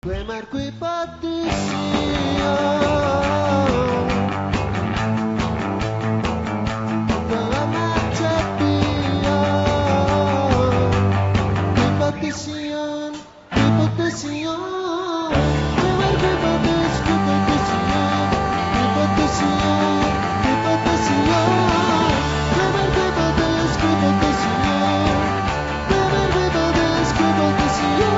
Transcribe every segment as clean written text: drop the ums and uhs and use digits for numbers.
Quemar qui patición, toda marcha pía. Qui patición, quemar qui patición, qui patición, qui patición, qui patición, quemar qui patición, qui patición, quemar qui patición, qui patición.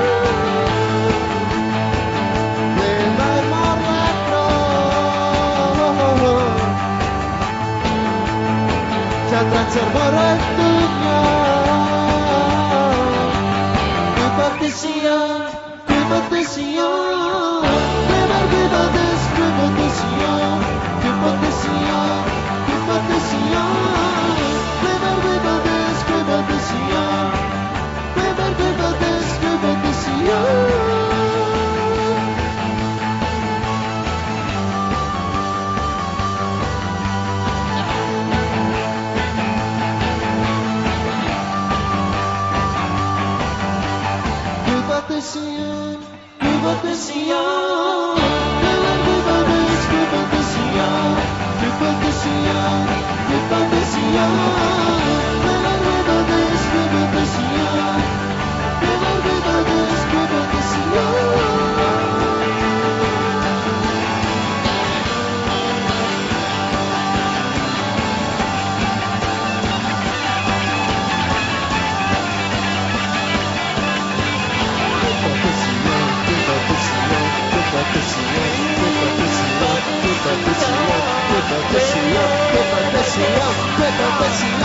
Transformar dunia, privatización, privatización, privatización, privatización, privatización, privatización, privatización. Privatización, privatización, privatización, privatización, privatización, privatización, privatización, privatización, privatización, privatización.